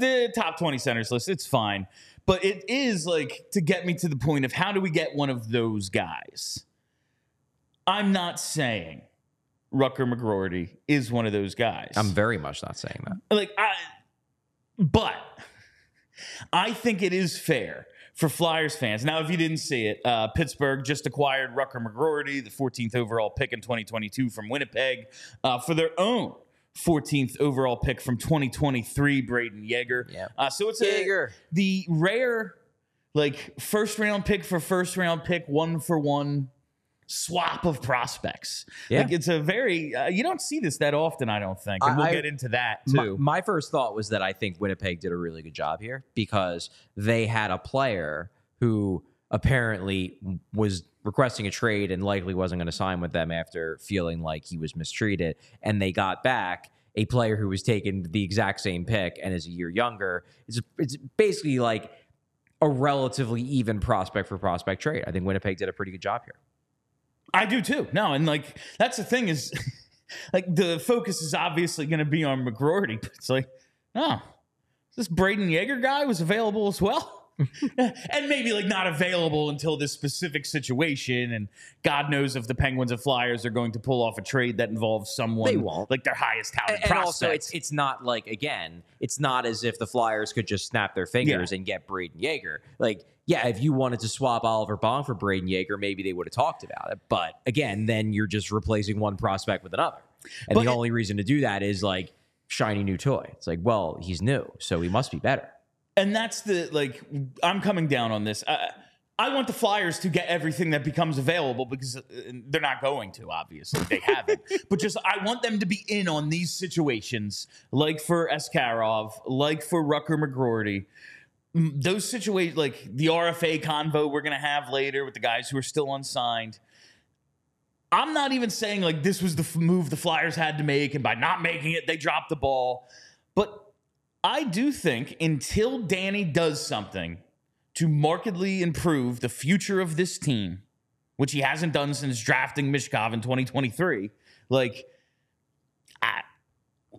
the top 20 centers list. It's fine. But it is like to get me to the point of how do we get one of those guys? I'm not saying Rutger McGroarty is one of those guys. I'm very much not saying that. But I think it is fair for Flyers fans. Now, if you didn't see it, Pittsburgh just acquired Rutger McGroarty, the 14th overall pick in 2022 from Winnipeg, for their own 14th overall pick from 2023, Brayden Yager. Yep. So it's Yager. The rare, first round pick for first round pick, 1-for-1 swap of prospects. Yeah. It's a very you don't see this that often, I don't think. And we'll get into that too. My first thought was that I think Winnipeg did a really good job here because they had a player who apparently was requesting a trade and likely wasn't going to sign with them after feeling like he was mistreated. And they got back a player who was taken the exact same pick and is a year younger. It's basically like a relatively even prospect for prospect trade. I think Winnipeg did a pretty good job here. I do too. No, and that's the thing is the focus is obviously going to be on McGroarty, but it's this Brayden Yager guy was available as well. And maybe not available until this specific situation, and God knows if the Penguins and Flyers are going to pull off a trade that involves someone they won't. Their highest touted and prospect. Also it's not it's not as if the Flyers could just snap their fingers and get Brayden Yager. If you wanted to swap Oliver Bong for Brayden Yager, maybe they would have talked about it. But again, then you're just replacing one prospect with another. And the only reason to do that is shiny new toy. It's he's new, so he must be better. And that's I'm coming down on this. I want the Flyers to get everything that becomes available because they're not going to, obviously. They haven't. But I want them to be in on these situations, like for Askarov, like for Rutger McGroarty. Those situations, the RFA convo we're going to have later with the guys who are still unsigned. I'm not even saying this was the move the Flyers had to make, and by not making it, they dropped the ball. But I do think until Danny does something to markedly improve the future of this team, which he hasn't done since drafting Mishkov in 2023,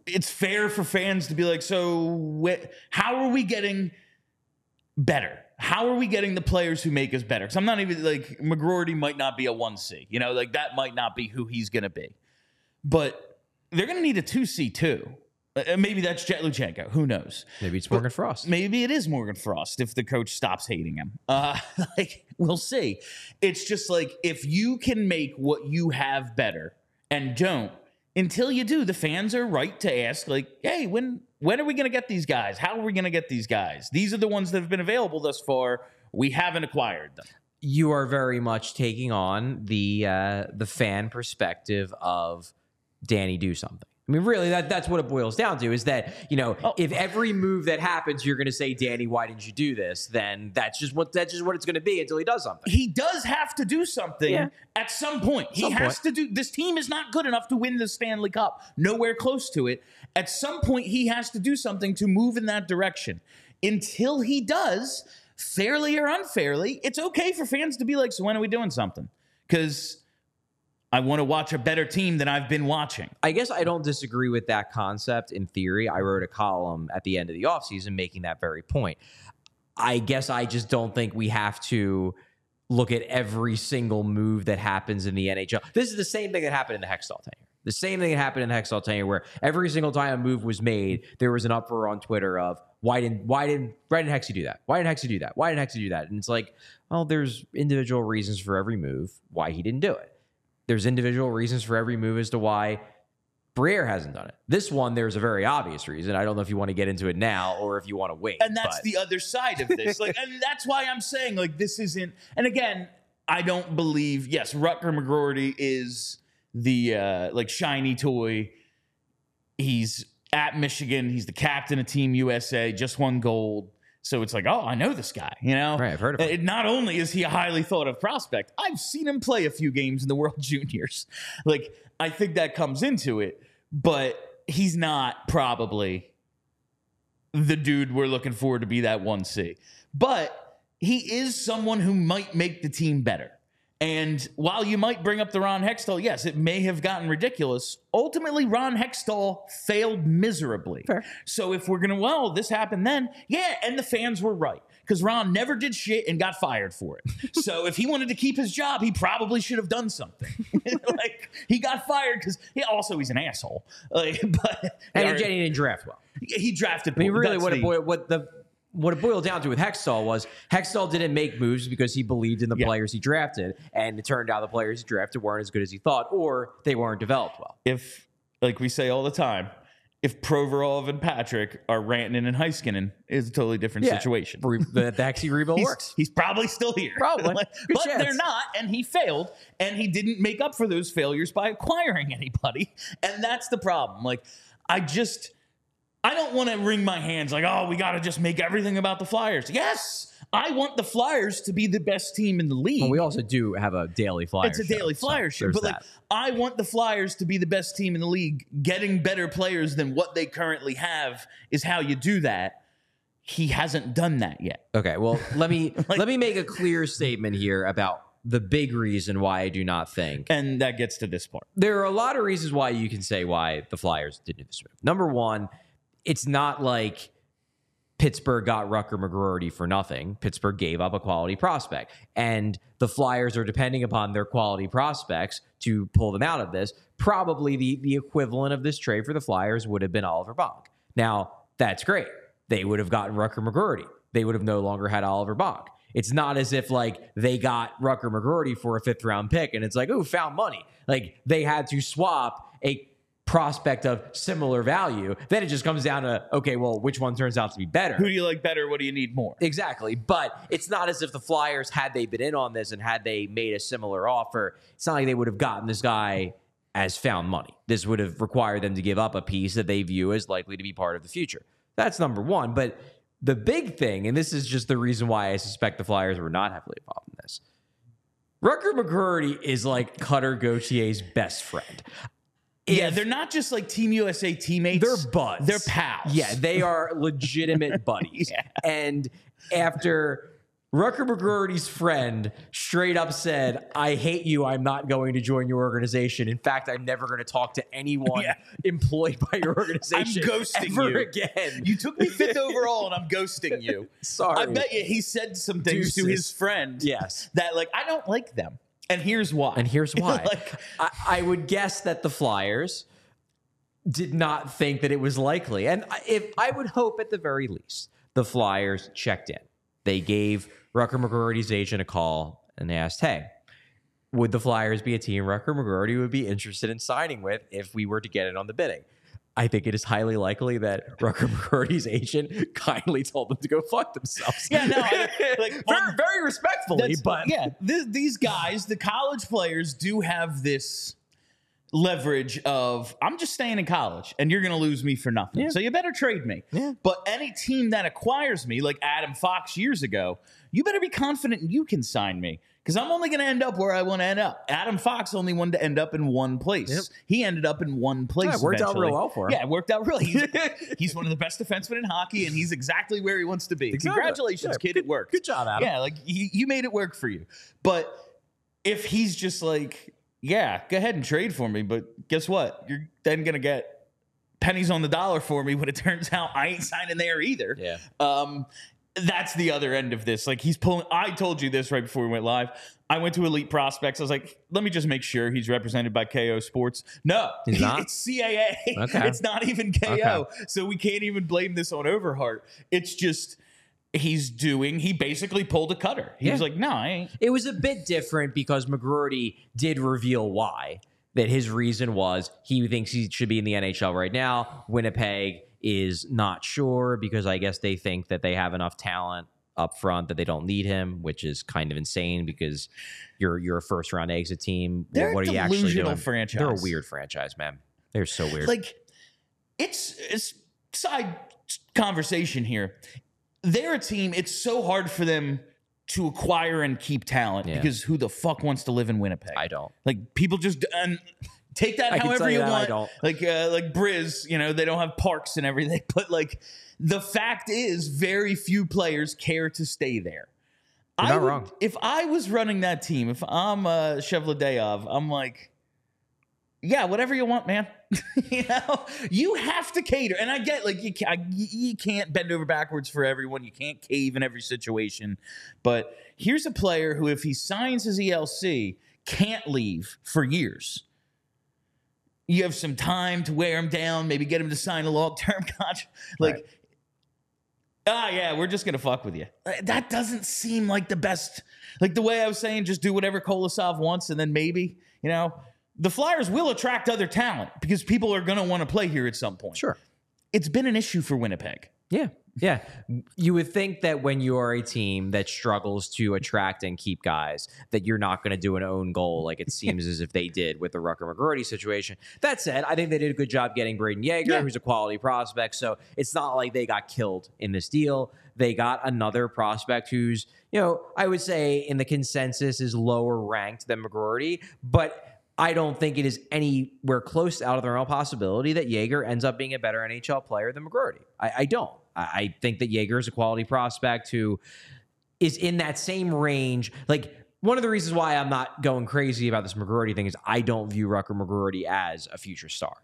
it's fair for fans to be how are we getting better? How are we getting the players who make us better? Because I'm not even McGroarty might not be a 1C, that might not be who he's going to be, but they're going to need a 2C too. Maybe that's Jet Luchenko. Who knows? Maybe it's Morgan Frost. Maybe it is Morgan Frost if the coach stops hating him. We'll see. It's just if you can make what you have better and don't, until you do, the fans are right to ask, hey, when are we going to get these guys? How are we going to get these guys? These are the ones that have been available thus far. We haven't acquired them. You are very much taking on the fan perspective of Danny do something. I mean, really, that's what it boils down to is that, if every move that happens, you're going to say, Danny, why didn't you do this? Then that's just what it's going to be until he does something. He does have to do something at some point. He has to do. This team is not good enough to win the Stanley Cup. Nowhere close to it. At some point, he has to do something to move in that direction. Until he does, fairly or unfairly, it's okay for fans to be so when are we doing something? Because I want to watch a better team than I've been watching. I guess I don't disagree with that concept in theory. I wrote a column at the end of the offseason making that very point. I guess I just don't think we have to look at every single move that happens in the NHL. This is the same thing that happened in the Hextall tenure. The same thing that happened in the Hextall tenure where every single time a move was made, there was an uproar on Twitter of, why didn't Hexy do that? Why didn't Hexy do that? Why didn't Hexy do that? And it's there's individual reasons for every move why he didn't do it. There's individual reasons for every move as to why Briere hasn't done it. This one, there's a very obvious reason. I don't know if you want to get into it now or if you want to wait. And that's the other side of this. And that's why I'm saying, this isn't... And again, I don't believe... Yes, Rutger McGroarty is the, shiny toy. He's at Michigan. He's the captain of Team USA. Just won gold. So it's I know this guy, Right, I've heard of him. Not only is he a highly thought of prospect, I've seen him play a few games in the World Juniors. I think that comes into it, but he's not probably the dude we're looking for to be that 1C. But he is someone who might make the team better. And while you might bring up the Ron Hextall, yes, it may have gotten ridiculous. Ultimately, Ron Hextall failed miserably. Fair. So if we're going to, this happened then, yeah, and the fans were right. Because Ron never did shit and got fired for it. So if he wanted to keep his job, he probably should have done something. He got fired because he's an asshole. And he didn't draft well. He drafted. I mean, really, what it boiled down to with Hextall was Hextall didn't make moves because he believed in the players he drafted, and it turned out the players he drafted weren't as good as he thought, or they weren't developed well. If, like we say all the time, if Provorov and Patrick are ranting and Heiskanen, it's a totally different situation. The Hexy rebuild works. He's probably still here. Probably. But they're not, and he failed, and he didn't make up for those failures by acquiring anybody. And that's the problem. I don't want to wring my hands we got to just make everything about the Flyers. Yes, I want the Flyers to be the best team in the league. Well, we also do have a daily Flyers show. It's a daily Flyers show. But I want the Flyers to be the best team in the league. Getting better players than what they currently have is how you do that. He hasn't done that yet. Okay, well, let me make a clear statement here about the big reason why I do not think. And that gets to this part. There are a lot of reasons why you can say why the Flyers didn't do this move. Number one, it's not like Pittsburgh got Rutger McGroarty for nothing. Pittsburgh gave up a quality prospect. And the Flyers are depending upon their quality prospects to pull them out of this. Probably the equivalent of this trade for the Flyers would have been Oliver Bonk. Now, that's great. They would have gotten Rutger McGroarty. They would have no longer had Oliver Bonk. It's not as if they got Rutger McGroarty for a 5th-round pick and it's found money. They had to swap a prospect of similar value. Then it just comes down to, okay, well, which one turns out to be better? Who do you like better? What do you need more? Exactly. But it's not as if the Flyers, had they been in on this and had they made a similar offer, it's not like they would have gotten this guy as found money. This would have required them to give up a piece that they view as likely to be part of the future. That's number one. But the big thing, and this is just the reason why I suspect the Flyers were not heavily involved in this, Rutger McGroarty is Cutter Gautier's best friend. They're not just Team USA teammates. They're buds. They're pals. Yeah, they are legitimate buddies. Yeah. And after Rutger McGroarty's friend straight up said, I hate you, I'm not going to join your organization. In fact, I'm never going to talk to anyone employed by your organization I'm ghosting ever you again. You took me 5th overall and I'm ghosting you. Sorry. I bet you he said some things to his friend that I don't like them. And here's why. I would guess that the Flyers did not think that it was likely. And I would hope at the very least the Flyers checked in. They gave Rutger McGroarty's agent a call and asked, hey, would the Flyers be a team Rutger McGroarty would be interested in signing with if we were to get it on the bidding? I think it is highly likely that Rutger McGroarty's agent kindly told them to go fuck themselves. Yeah, no, very respectfully, but these guys, the college players, do have this leverage of I'm just staying in college and you're going to lose me for nothing. So you better trade me. But any team that acquires me, like Adam Fox years ago, you better be confident you can sign me. Because I'm only going to end up where I want to end up. Adam Fox only wanted to end up in one place. He ended up in one place. It worked out real well for him. Yeah, it worked out really. He's one of the best defensemen in hockey, and he's exactly where he wants to be. Exactly. Congratulations, kid. It worked. Good job, Adam. Yeah, you made it work for you. But if he's just go ahead and trade for me, but guess what? You're then going to get pennies on the dollar for me when it turns out I ain't signing there either. Yeah. That's the other end of this. He's pulling. I told you this right before we went live. I went to Elite Prospects. I was like, let me just make sure he's represented by KO Sports. No, he's not. It's CAA. Okay. It's not even KO. Okay. So we can't even blame this on Overhart. It's just he basically pulled a Cutter. He was like, no, I ain't. It was a bit different because McGroarty did reveal why. That his reason was he thinks he should be in the NHL right now. Winnipeg is not sure because I guess they think that they have enough talent up front that they don't need him, which is kind of insane because you're a first round exit team. They're what a are you actually doing? Franchise. They're a weird franchise, man. They're so weird. It's side conversation here. They're a team. It's so hard for them to acquire and keep talent because who the fuck wants to live in Winnipeg? I don't. People just take that however you want. I don't. Like Briz, they don't have parks and everything. But the fact is, very few players care to stay there. You're not wrong. If I was running that team, if I'm Shevladeyov, I'm like, yeah, whatever you want, man. You have to cater. And I get, like, you can't bend over backwards for everyone. You can't cave in every situation. But here's a player who, if he signs his ELC, can't leave for years. You have some time to wear him down, maybe get him to sign a long-term contract. Like, yeah, we're just going to fuck with you. That doesn't seem like the best. Like, the way I was saying, just do whatever Kolosov wants, and then maybe, the Flyers will attract other talent because people are going to want to play here at some point. Sure. It's been an issue for Winnipeg. Yeah. Yeah. You would think that when you are a team that struggles to attract and keep guys, that you're not going to do an own goal like it seems as if they did with the Rutger McGroarty situation. That said, I think they did a good job getting Brayden Yager, who's a quality prospect. So it's not like they got killed in this deal. They got another prospect who's, I would say in the consensus is lower ranked than McGroarty, but I don't think it is anywhere close to out of the realm possibility that Yager ends up being a better NHL player than McGroarty. I don't. I think that Yager is a quality prospect who is in that same range. Like, one of the reasons why I'm not going crazy about this McGroarty thing is I don't view Rutger McGroarty as a future star.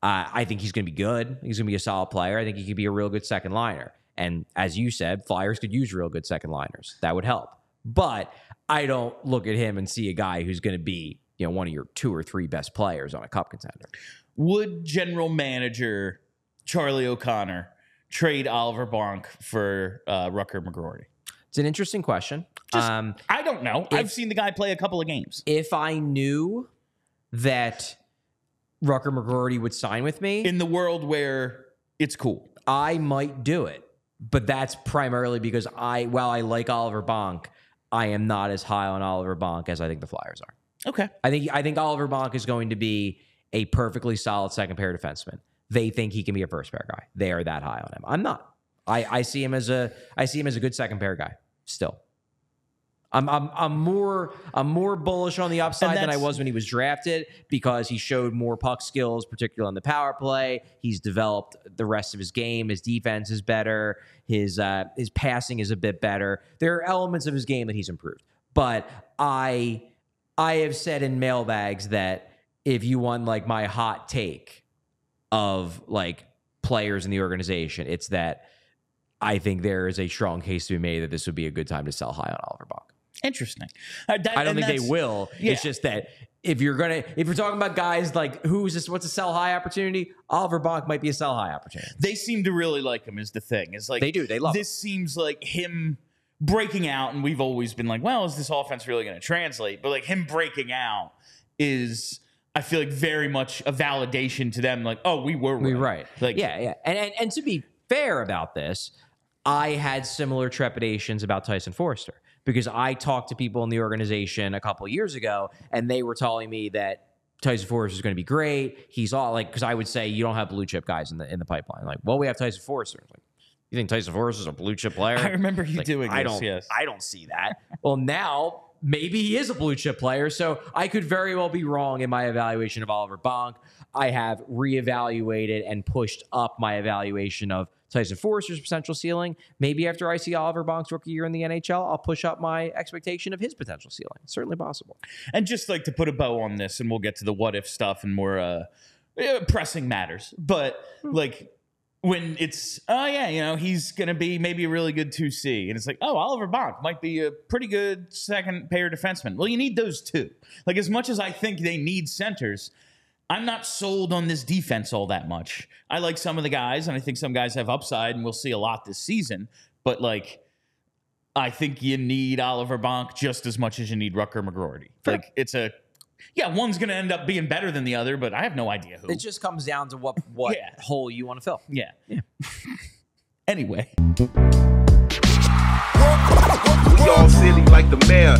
I think he's going to be good. He's going to be a solid player. I think he could be a real good second liner. And as you said, Flyers could use real good second liners. That would help. But I don't look at him and see a guy who's going to be, one of your 2 or 3 best players on a cup contender. Would general manager Charlie O'Connor trade Oliver Bonk for Rutger McGroarty? It's an interesting question. I don't know. I've seen the guy play a couple of games. If I knew that Rutger McGroarty would sign with me, in the world where it's cool, I might do it. But that's primarily because while I like Oliver Bonk, I am not as high on Oliver Bonk as I think the Flyers are. Okay. I think Oliver Bonk is going to be a perfectly solid second pair defenseman. They think he can be a first pair guy. They are that high on him. I'm not. I see him as a good second pair guy still. I'm more bullish on the upside than I was when he was drafted because he showed more puck skills, particularly on the power play. He's developed the rest of his game. His defense is better. His passing is a bit better. There are elements of his game that he's improved. But I have said in mailbags that if you want like my hot take of like players in the organization, it's that I think there is a strong case to be made that this would be a good time to sell high on Oliver Bonk. Interesting. I don't think they will. Yeah. It's just that if you're talking about guys like what's a sell high opportunity, Oliver Bonk might be a sell high opportunity. They seem to really like him is the thing. It's like they do. They love this. Seems like him breaking out, and we've always been like, well, is this offense really going to translate? But like him breaking out is, I feel like, very much a validation to them. Like, oh, we were right. Like, yeah. And to be fair about this, I had similar trepidations about Tyson Foerster because I talked to people in the organization a couple of years ago, and they were telling me that Tyson Foerster is going to be great. He's all like, because I would say you don't have blue chip guys in the pipeline. Like, well, we have Tyson Foerster. Like, you think Tyson Foerster is a blue chip player? I remember you doing this. Yes. I don't see that. Well, now maybe he is a blue chip player. So I could very well be wrong in my evaluation of Oliver Bonk. I have reevaluated and pushed up my evaluation of Tyson Foerster's potential ceiling. Maybe after I see Oliver Bonk's rookie year in the NHL, I'll push up my expectation of his potential ceiling. It's certainly possible. And just like to put a bow on this, and we'll get to the what if stuff and more pressing matters. But like when it's, he's going to be maybe a really good 2C. And it's like, Oliver Bonk might be a pretty good second pair defenseman. Well, you need those two. Like, as much as I think they need centers, I'm not sold on this defense all that much. I like some of the guys, and I think some guys have upside, and we'll see a lot this season. But, like, I think you need Oliver Bonk just as much as you need Rutger McGroarty. Like, it's a... Yeah, one's going to end up being better than the other, but I have no idea who. It just comes down to what hole you want to fill. Yeah. Anyway. We all silly like the mayor.